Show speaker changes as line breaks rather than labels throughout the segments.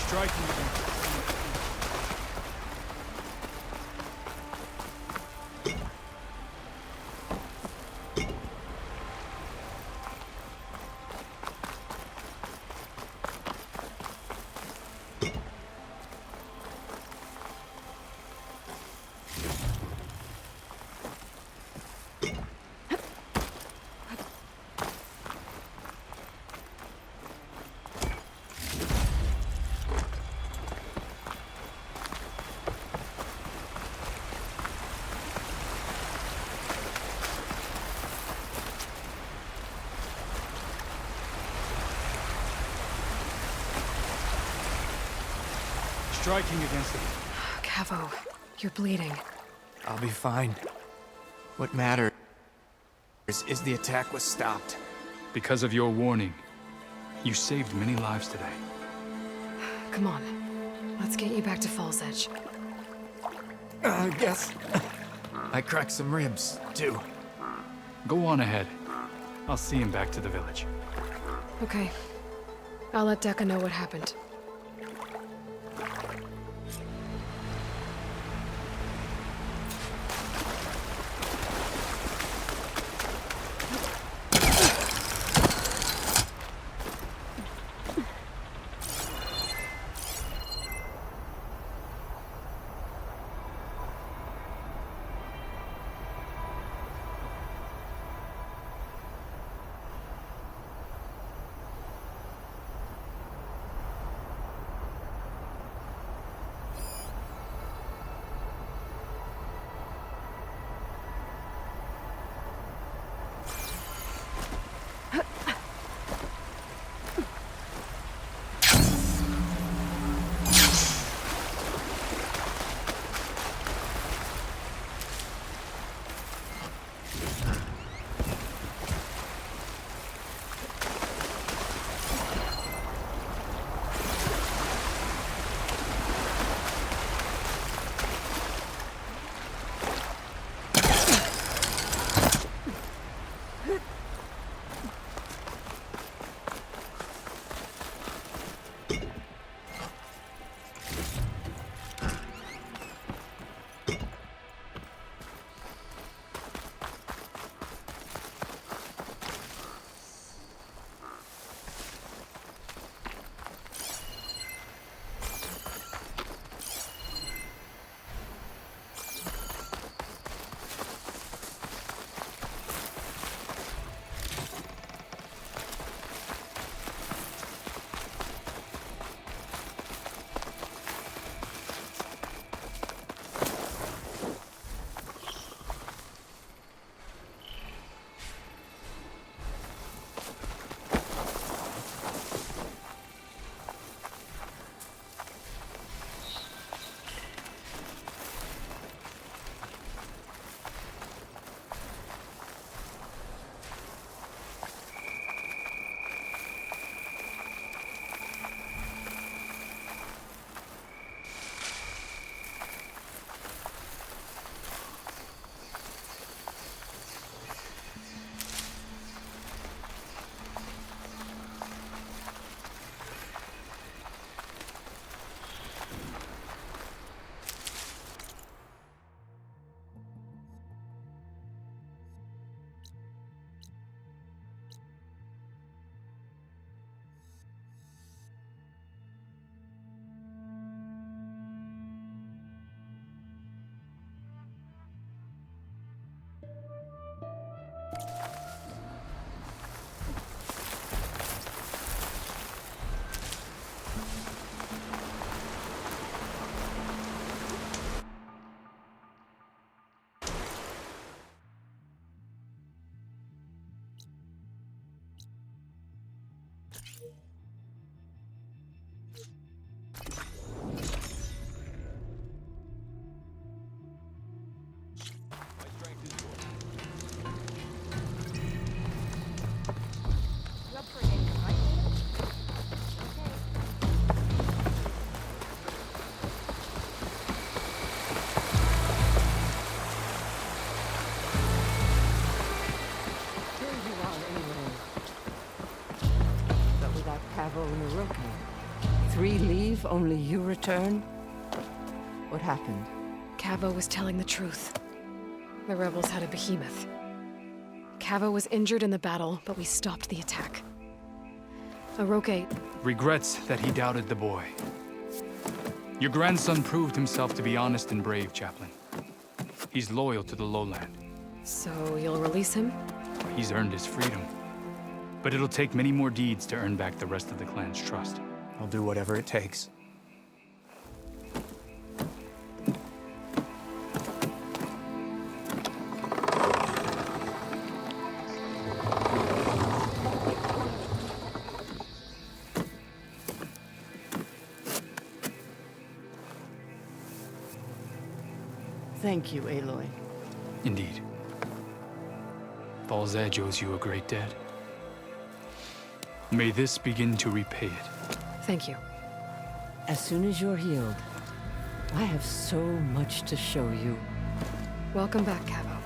Striking against it. Striking against it.
Cavo, you're bleeding.
I'll be fine. What matters is the attack was stopped.
Because of your warning, you saved many lives today.
Come on. Let's get you back to Fall's Edge.
I guess I cracked some ribs, too.
Go on ahead. I'll see him back to the village.
Okay. I'll let Dekka know what happened.
3 leave, only you return? What happened?
Cavo was telling the truth. The rebels had a behemoth. Cavo was injured in the battle, but we stopped the attack. Aroke...
Regrets that he doubted the boy. Your grandson proved himself to be honest and brave, Chaplain. He's loyal to the lowland.
So you'll release him?
He's earned his freedom. But it'll take many more deeds to earn back the rest of the clan's trust.
I'll do whatever it takes.
Thank you, Aloy.
Indeed. Fall's Edge owes you a great debt. May this begin to repay it.
Thank you.
As soon as you're healed, I have so much to show you.
Welcome back, Cavo.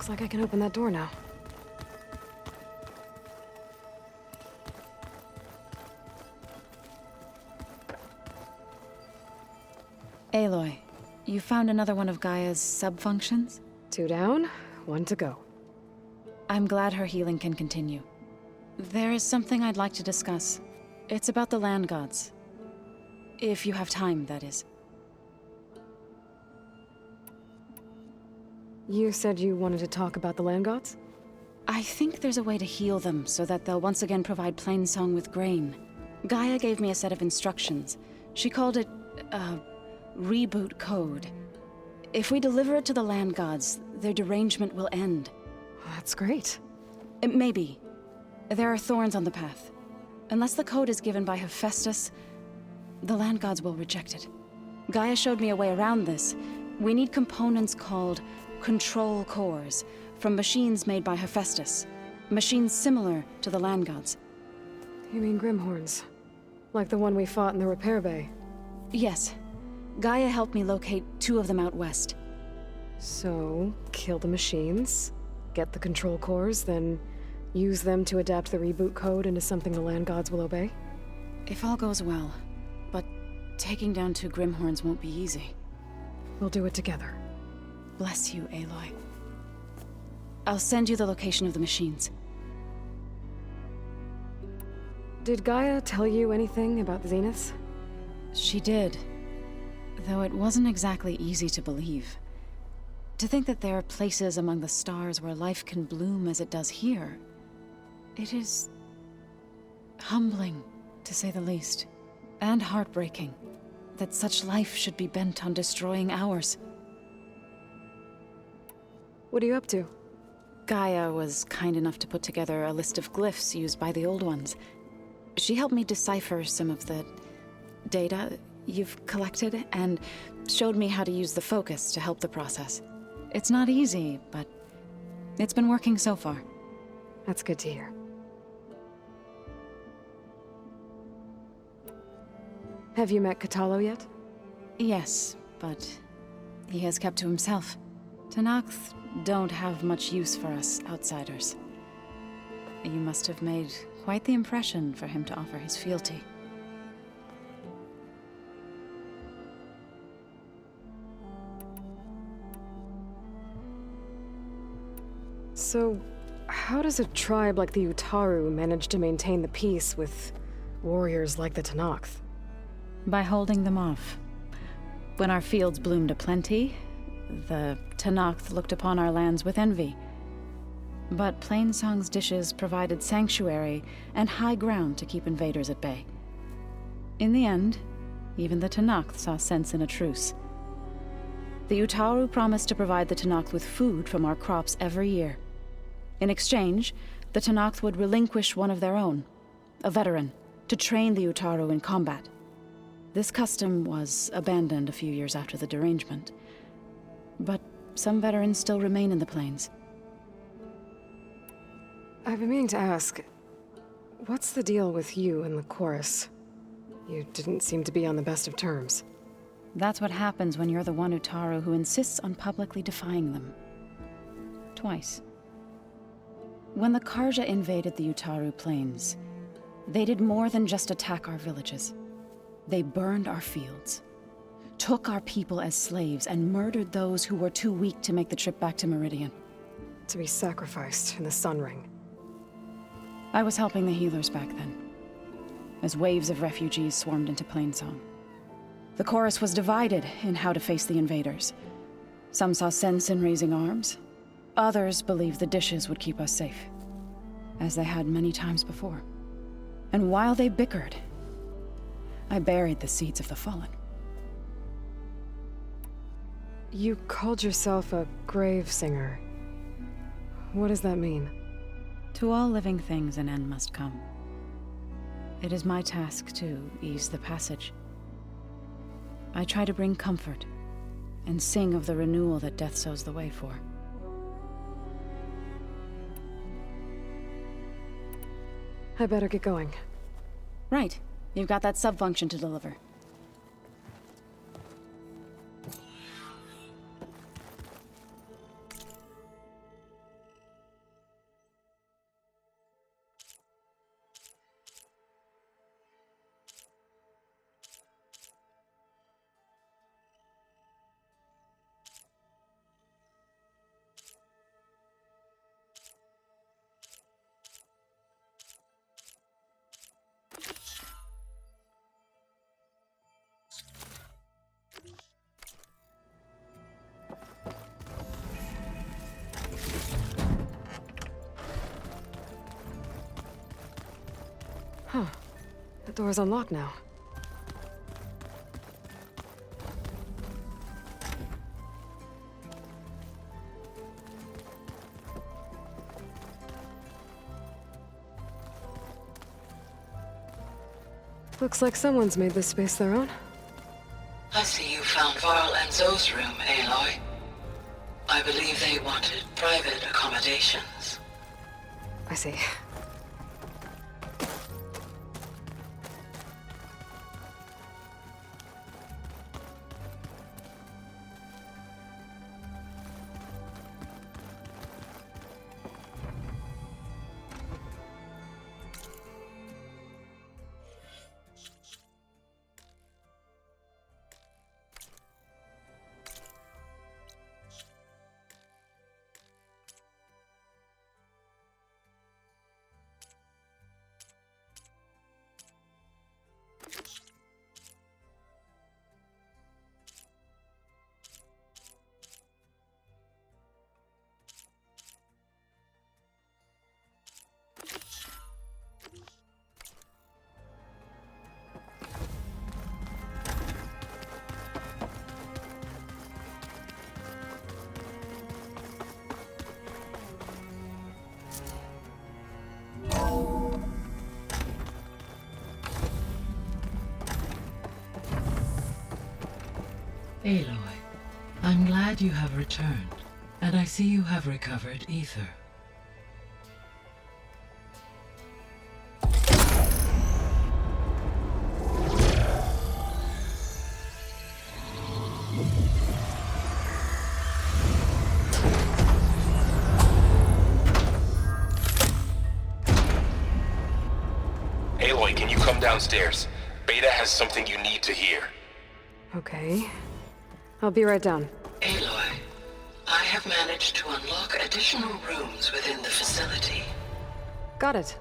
Looks like I can open that door now.
Aloy, you found another one of Gaia's sub-functions?
2 down, 1 to go.
I'm glad her healing can continue. There is something I'd like to discuss. It's about the land gods. If you have time, that is.
You said you wanted to talk about the land gods?
I think there's a way to heal them so that they'll once again provide Plainsong with grain. Gaia gave me a set of instructions. She called it, reboot code. If we deliver it to the land gods, their derangement will end.
That's great.
Maybe. There are thorns on the path. Unless the code is given by Hephaestus, the land gods will reject it. Gaia showed me a way around this. We need components called control cores from machines made by Hephaestus. Machines similar to the land gods.
You mean Grimhorns? Like the one we fought in the repair bay?
Yes. Gaia helped me locate 2 of them out west.
So, kill the machines, get the control cores, then use them to adapt the reboot code into something the land gods will obey?
If all goes well. But taking down 2 Grimhorns won't be easy.
We'll do it together.
Bless you, Aloy. I'll send you the location of the machines.
Did Gaia tell you anything about the Zeniths?
She did. Though it wasn't exactly easy to believe. To think that there are places among the stars where life can bloom as it does here. It is humbling, to say the least. And heartbreaking, that such life should be bent on destroying ours.
What are you up to?
Gaia was kind enough to put together a list of glyphs used by the old ones. She helped me decipher some of the data you've collected, and showed me how to use the focus to help the process. It's not easy, but it's been working so far.
That's good to hear. Have you met Kotallo yet?
Yes, but he has kept to himself. Tenakth don't have much use for us outsiders. You must have made quite the impression for him to offer his fealty.
So, how does a tribe like the Utaru manage to maintain the peace with warriors like the Tenakth?
By holding them off. When our fields bloomed aplenty, the Tenakth looked upon our lands with envy. But Plainsong's dishes provided sanctuary and high ground to keep invaders at bay. In the end, even the Tenakth saw sense in a truce. The Utaru promised to provide the Tenakth with food from our crops every year. In exchange, the Tenakth would relinquish one of their own, a veteran, to train the Utaru in combat. This custom was abandoned a few years after the derangement. But some veterans still remain in the plains.
I've been meaning to ask, what's the deal with you and the chorus? You didn't seem to be on the best of terms.
That's what happens when you're the one Utaru who insists on publicly defying them. Twice. When the Karja invaded the Utaru plains, they did more than just attack our villages. They burned our fields, took our people as slaves, and murdered those who were too weak to make the trip back to Meridian.
To be sacrificed in the Sun Ring.
I was helping the healers back then, as waves of refugees swarmed into Plainsong. The chorus was divided in how to face the invaders. Some saw sense in raising arms. Others believed the dishes would keep us safe, as they had many times before. And while they bickered, I buried the seeds of the fallen.
You called yourself a grave singer. What does that mean?
To all living things an end must come. It is my task to ease the passage. I try to bring comfort, and sing of the renewal that death sows the way for.
I better get going.
Right. You've got that sub-function to deliver.
Huh. The door's unlocked now. Looks like someone's made this space their own.
I see you found Varl and Zoe's room, Aloy. I believe they wanted private accommodations.
I see.
Aloy, I'm glad you have returned, and I see you have recovered ether.
Aloy, can you come downstairs? Beta has something you need to hear.
Okay. I'll be right down.
Aloy, I have managed to unlock additional rooms within the facility.
Got it.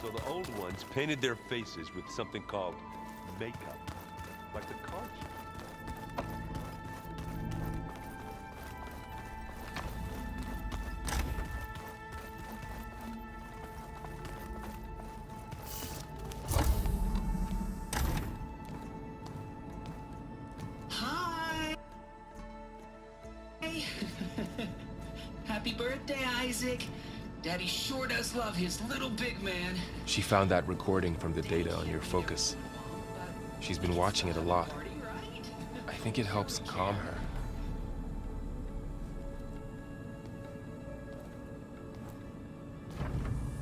So the old ones painted their faces with something called makeup, like the cards.
Hi! Happy birthday, Isaac! Daddy sure does love his little big man.
She found that recording from the data on your focus. She's been watching it a lot. I think it helps calm her.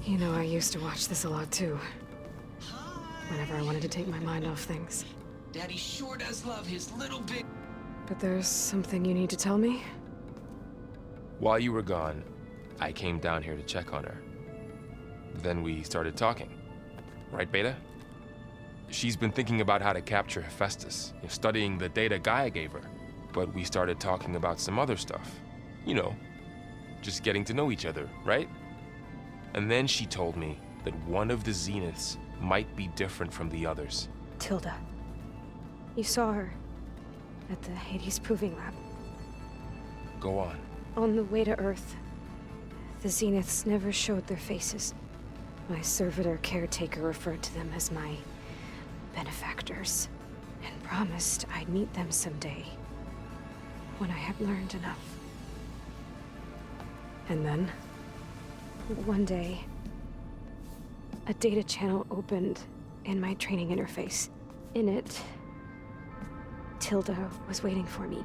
You know, I used to watch this a lot too. Whenever I wanted to take my mind off things.
Daddy sure does love his little big...
But there's something you need to tell me?
While you were gone, I came down here to check on her. Then we started talking. Right, Beta? She's been thinking about how to capture Hephaestus, studying the data GAIA gave her. But we started talking about some other stuff. You know, just getting to know each other, right? And then she told me that one of the Zeniths might be different from the others.
Tilda. You saw her at the Hades Proving Lab.
Go on.
On the way to Earth, the Zeniths never showed their faces. My servitor caretaker referred to them as my benefactors, and promised I'd meet them someday, when I had learned enough.
And then?
One day, a data channel opened in my training interface. In it, Tilda was waiting for me,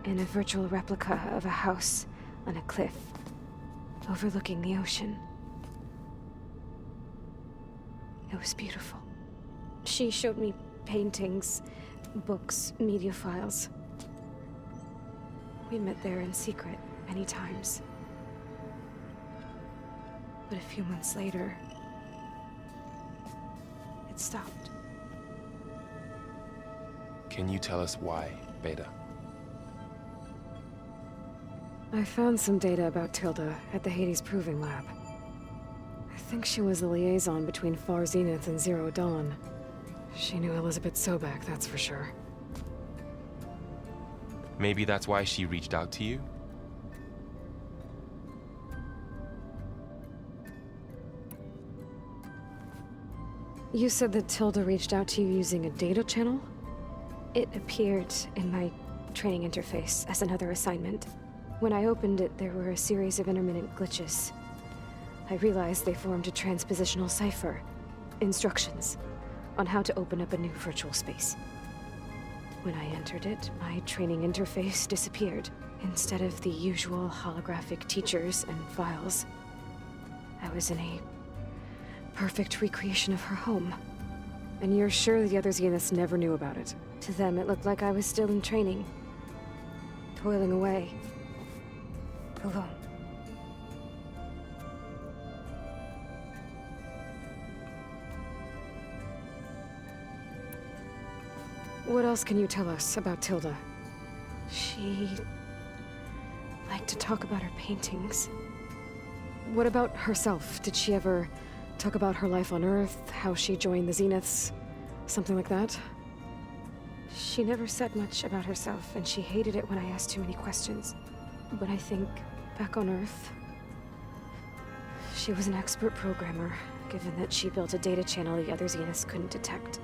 in a virtual replica of a house on a cliff overlooking the ocean. It was beautiful. She showed me paintings, books, media files. We met there in secret many times. But a few months later, it stopped.
Can you tell us why, Beta?
I found some data about Tilda at the Hades Proving Lab. I think she was the liaison between Far Zenith and Zero Dawn. She knew Elizabeth Sobek, that's for sure.
Maybe that's why she reached out to you?
You said that Tilda reached out to you using a data channel?
It appeared in my training interface as another assignment. When I opened it, there were a series of intermittent glitches. I realized they formed a transpositional cipher. Instructions on how to open up a new virtual space. When I entered it, my training interface disappeared. Instead of the usual holographic teachers and files, I was in a perfect recreation of her home.
And you're sure the other Zeniths never knew about it?
To them, it looked like I was still in training. Toiling away. Alone.
What else can you tell us about Tilda?
She liked to talk about her paintings.
What about herself? Did she ever talk about her life on Earth, how she joined the Zeniths, something like that?
She never said much about herself, and she hated it when I asked too many questions. But I think, back on Earth, she was an expert programmer, given that she built a data channel the other Zeniths couldn't detect.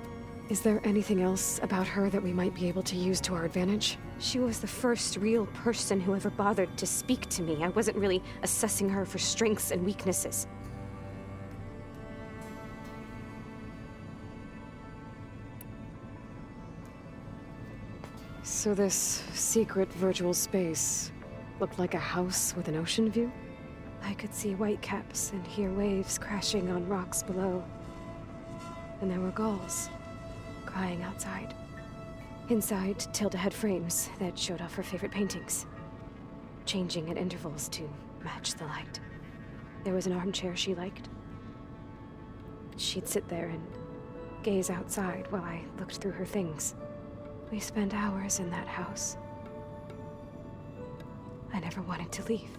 Is there anything else about her that we might be able to use to our advantage?
She was the first real person who ever bothered to speak to me. I wasn't really assessing her for strengths and weaknesses.
So this secret virtual space looked like a house with an ocean view?
I could see whitecaps and hear waves crashing on rocks below. And there were gulls crying outside. Inside, Tilda had frames that showed off her favorite paintings, changing at intervals to match the light. There was an armchair she liked. She'd sit there and gaze outside while I looked through her things. We spent hours in that house. I never wanted to leave.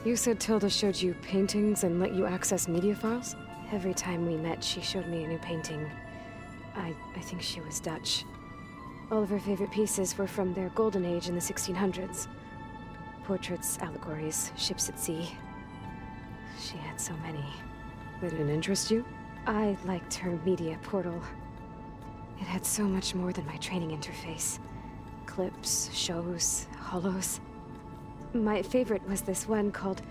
You said Tilda showed you paintings and let you access media files?
Every time we met, she showed me a new painting. I think she was Dutch. All of her favorite pieces were from their golden age in the 1600s. Portraits, allegories, ships at sea. She had so many.
They didn't interest you?
I liked her media portal. It had so much more than my training interface. Clips, shows, holos. My favorite was this one called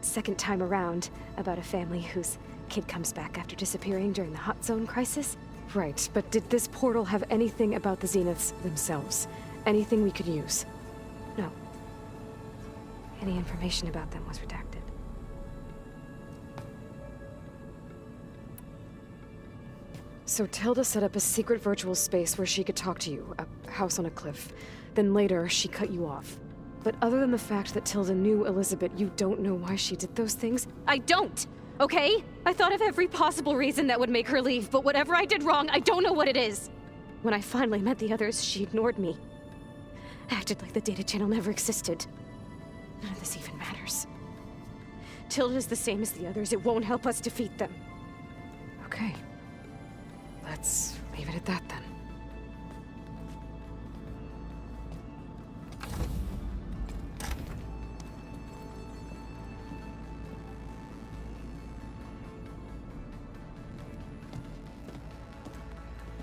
Second Time Around, about a family whose kid comes back after disappearing during the Hot Zone crisis.
Right, but did this portal have anything about the Zeniths themselves? Anything we could use?
No. Any information about them was redacted.
So Tilda set up a secret virtual space where she could talk to you, a house on a cliff. Then later, she cut you off. But other than the fact that Tilda knew Elizabeth, you don't know why she did those things?
I don't! Okay? I thought of every possible reason that would make her leave, but whatever I did wrong, I don't know what it is! When I finally met the others, she ignored me. Acted like the data channel never existed. None of this even matters. Tilda's the same as the others. It won't help us defeat them.
Okay. Let's leave it at that then.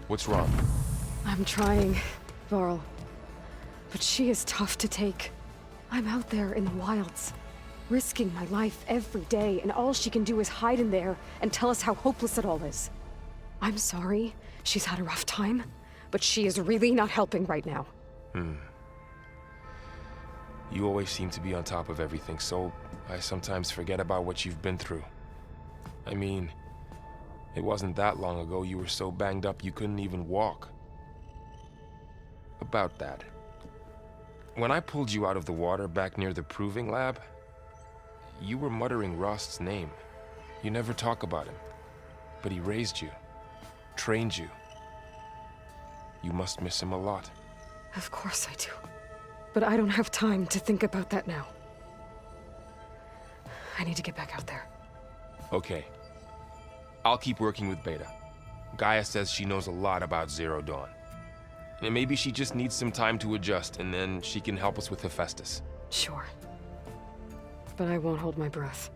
What's wrong?
I'm trying, Varl. But she is tough to take. I'm out there in the wilds, risking my life every day, and all she can do is hide in there and tell us how hopeless it all is. I'm sorry, she's had a rough time, but she is really not helping right now.
You always seem to be on top of everything, so I sometimes forget about what you've been through. I mean, it wasn't that long ago you were so banged up you couldn't even walk. About that. When I pulled you out of the water back near the proving lab, you were muttering Rost's name. You never talk about him. But he raised you, trained you. You must miss him a lot.
Of course I do. But I don't have time to think about that now. I need to get back out there.
Okay. I'll keep working with Beta. GAIA says she knows a lot about Zero Dawn. And maybe she just needs some time to adjust, and then she can help us with Hephaestus.
Sure. But I won't hold my breath.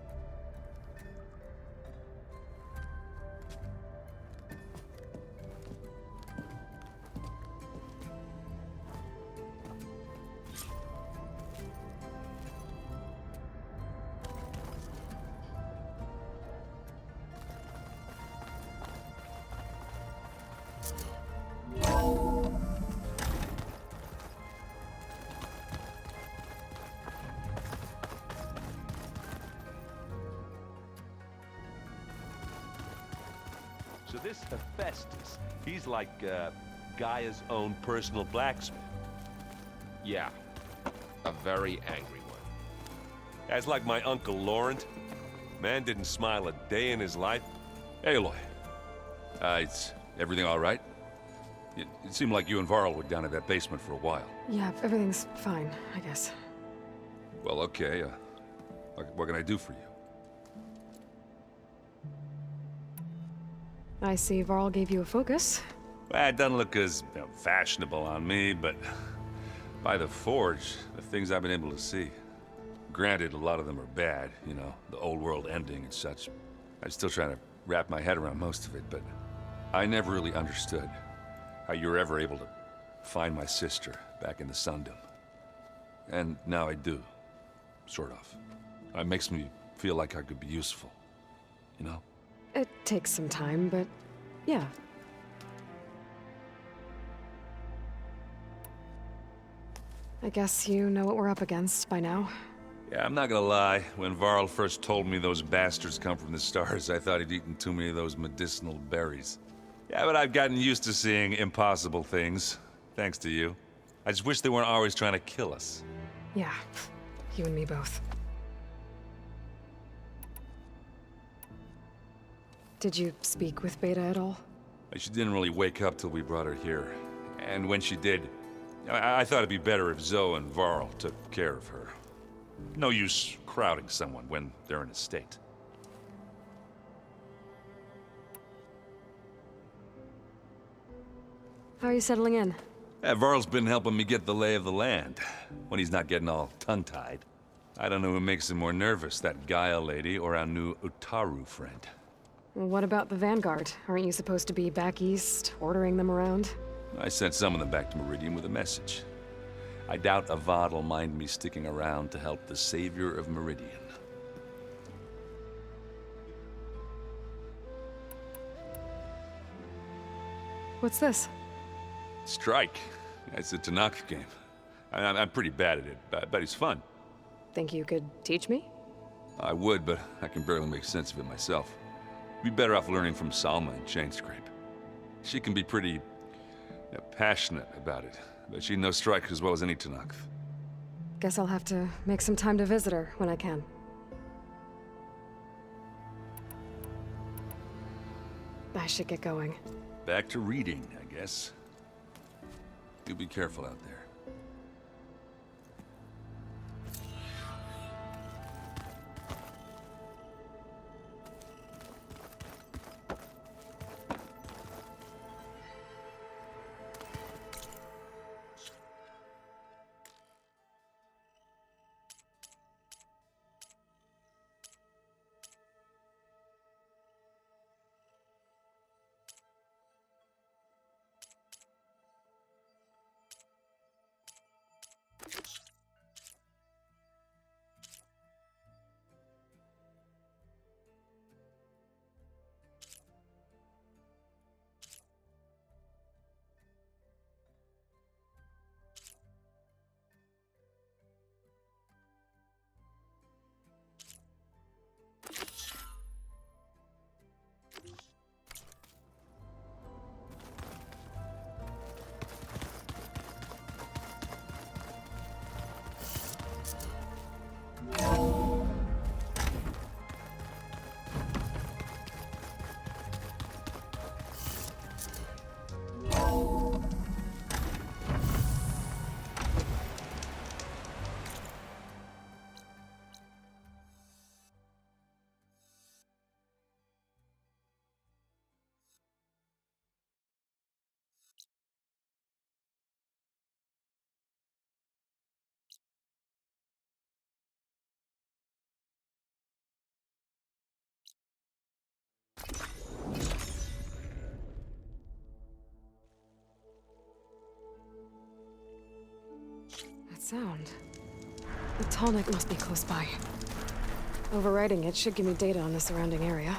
So this Hephaestus, he's like Gaia's own personal blacksmith.
Yeah. A very angry one.
That's like my Uncle Laurent. Man didn't smile a day in his life.
Hey, Aloy. Is everything all right? It seemed like you and Varl were down in that basement for a while.
Yeah, everything's fine, I guess.
Well, okay. What can I do for you?
I see Varl gave you a focus.
Well, it doesn't look as fashionable on me, but by the Forge, the things I've been able to see. Granted, a lot of them are bad, you know, the old world ending and such. I'm still trying to wrap my head around most of it, but I never really understood how you were ever able to find my sister back in the Sundom. And now I do, sort of. It makes me feel like I could be useful, you know?
It takes some time, but yeah. I guess you know what we're up against by now.
Yeah, I'm not gonna lie. When Varl first told me those bastards come from the stars, I thought he'd eaten too many of those medicinal berries. Yeah, but I've gotten used to seeing impossible things, thanks to you. I just wish they weren't always trying to kill us.
Yeah, you and me both. Did you speak with Beta at all?
She didn't really wake up till we brought her here. And when she did, I thought it'd be better if Zoe and Varl took care of her. No use crowding someone when they're in a state.
How are you settling in?
Varl's been helping me get the lay of the land, when he's not getting all tongue-tied. I don't know who makes him more nervous, that GAIA lady or our new Utaru friend.
What about the Vanguard? Aren't you supposed to be back east, ordering them around?
I sent some of them back to Meridian with a message. I doubt Avad will mind me sticking around to help the savior of Meridian.
What's this?
Strike. It's a Talanah game. I'm pretty bad at it, but it's fun.
Think you could teach me?
I would, but I can barely make sense of it myself. Be better off learning from Salma and Chainscrape. She can be pretty passionate about it, but she knows Strike as well as any Talanah.
Guess I'll have to make some time to visit her when I can. I should get going.
Back to reading, I guess. You be careful out there.
sound? The Talanah must be close by. Overriding it should give me data on the surrounding area.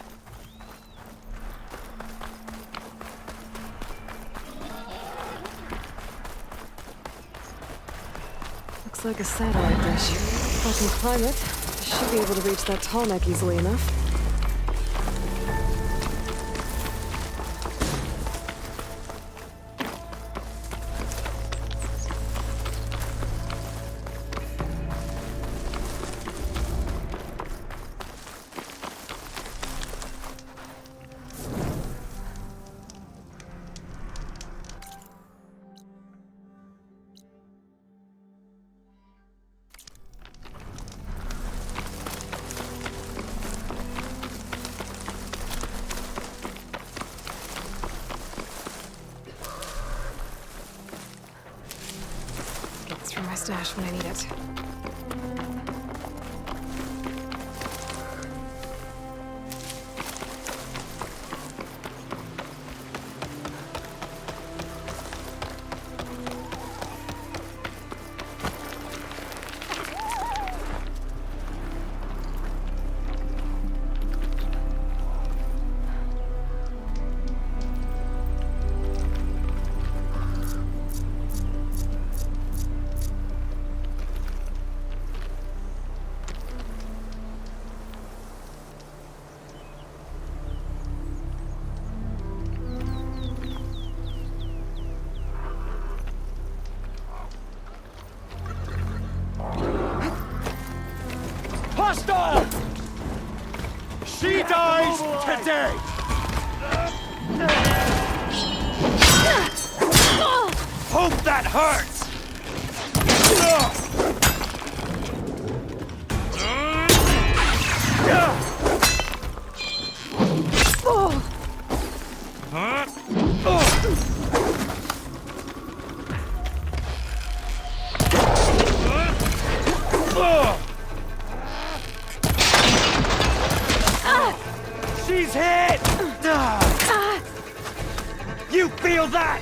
Looks like a satellite dish. If I can climb it, I should be able to reach that Talanah easily enough. My stash when I need it.
Hostile! She dies today! Hope that hurts! She's hit! You feel that?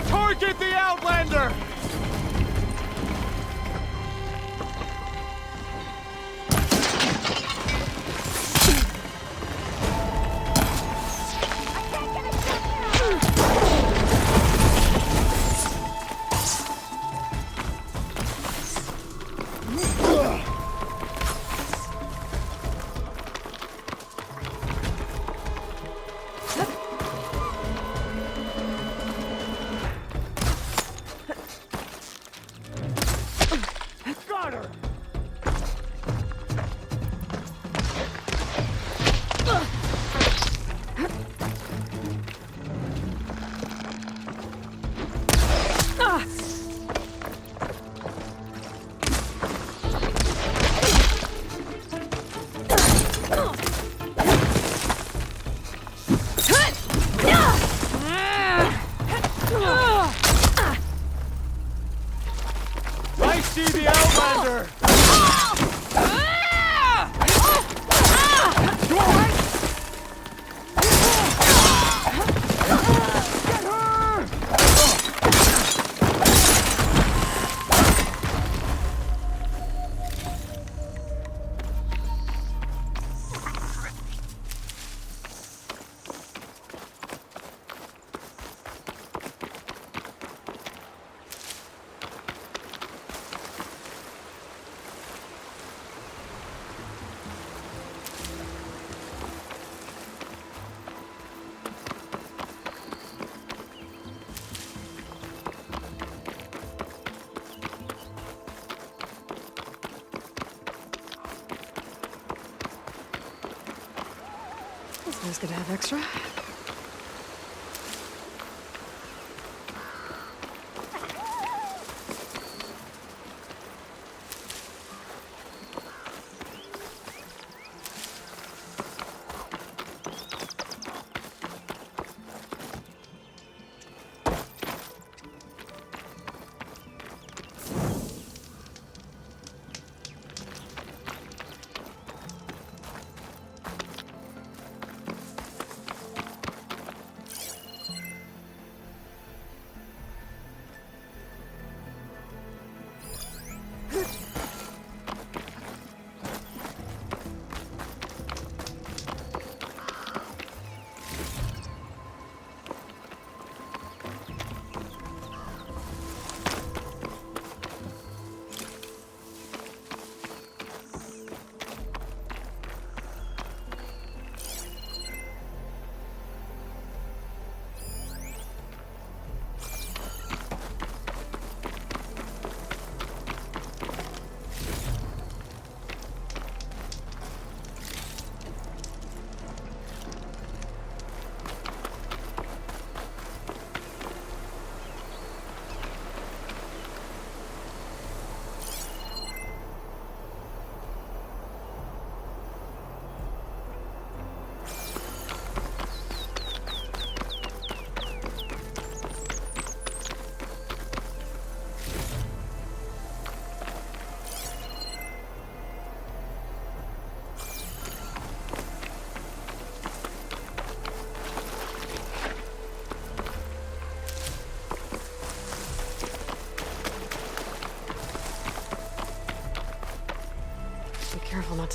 Target the Outlander! Got her! I see the Outlander! You alright? Get her!
This guy's gonna have extra.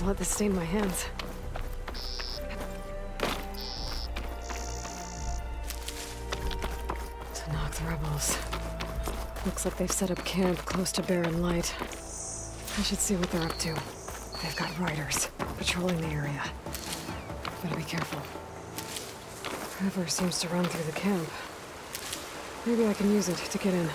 let this stain my hands. Talanah rebels. Looks like they've set up camp close to Barren Light. I should see what they're up to. They've got riders patrolling the area. Better be careful. River seems to run through the camp. Maybe I can use it to get in.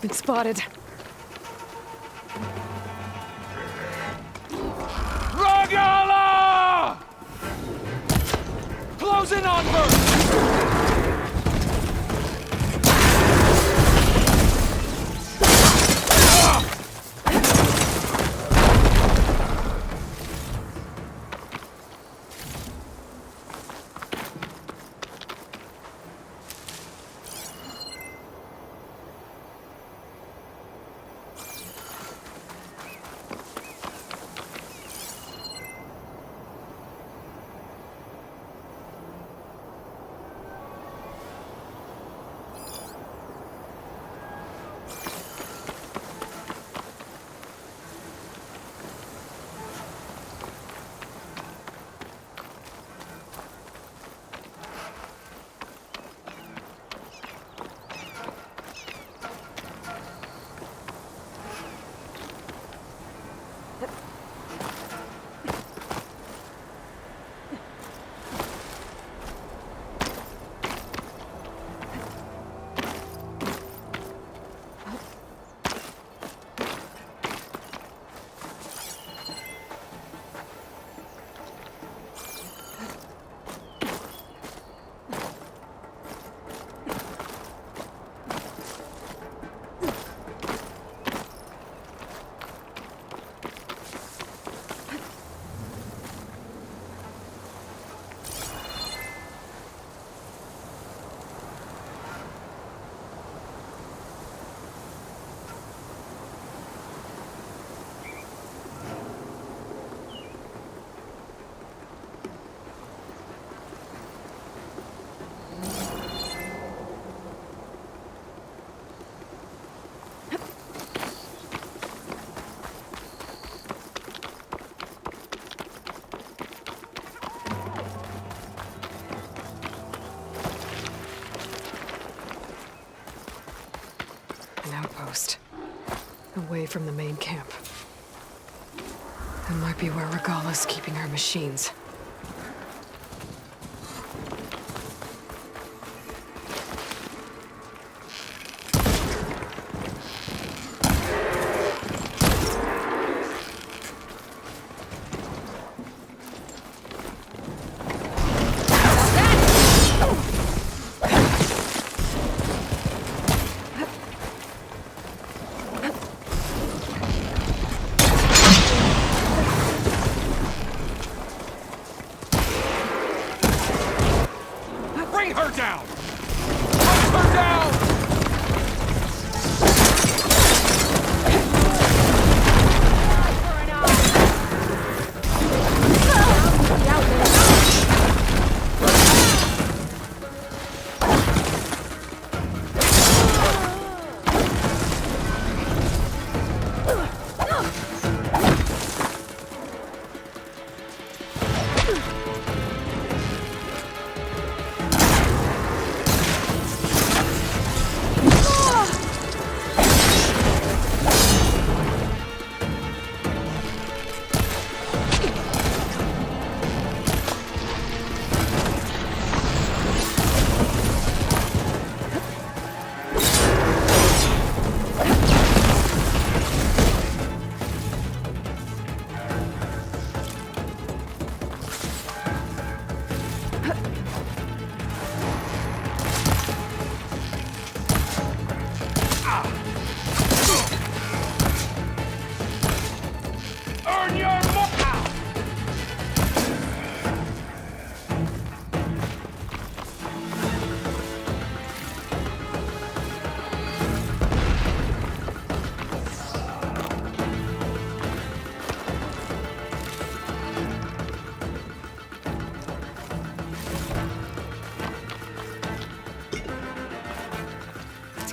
Been spotted.
Regalla! Close in on her! Away from the main camp. That might be where Regalla's keeping her machines.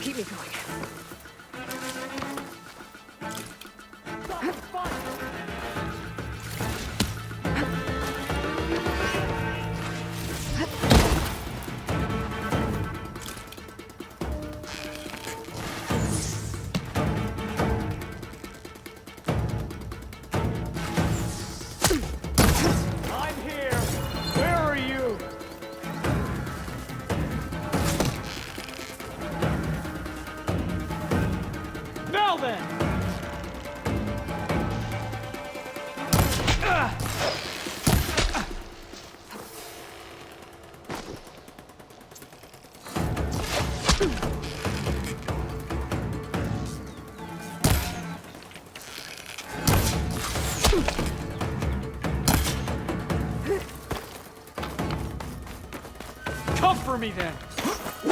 Keep me going.
Cover me then!
A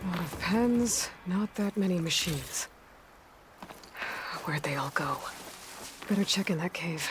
lot of pens, not that many machines. Where'd they all go? Better check in that cave.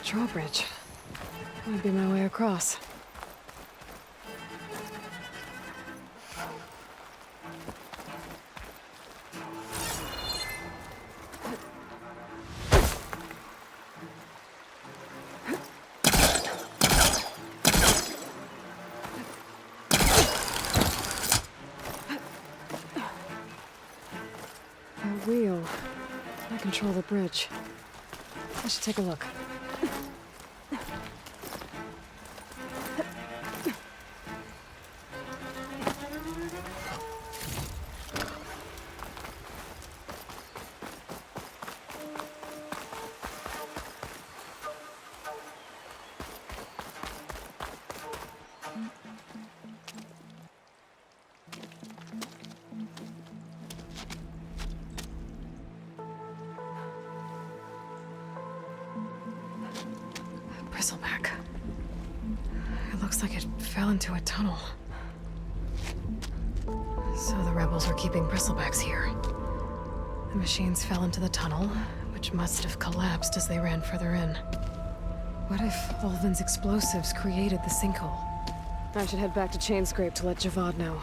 Drawbridge. Might be my way across. A wheel. I control the bridge. I should take a look. Bristleback. It looks like it fell into a tunnel. So the rebels were keeping bristlebacks here. The machines fell into the tunnel, which must have collapsed as they ran further in. What if Ulvin's explosives created the sinkhole? I should head back to Chainscrape to let Javad know.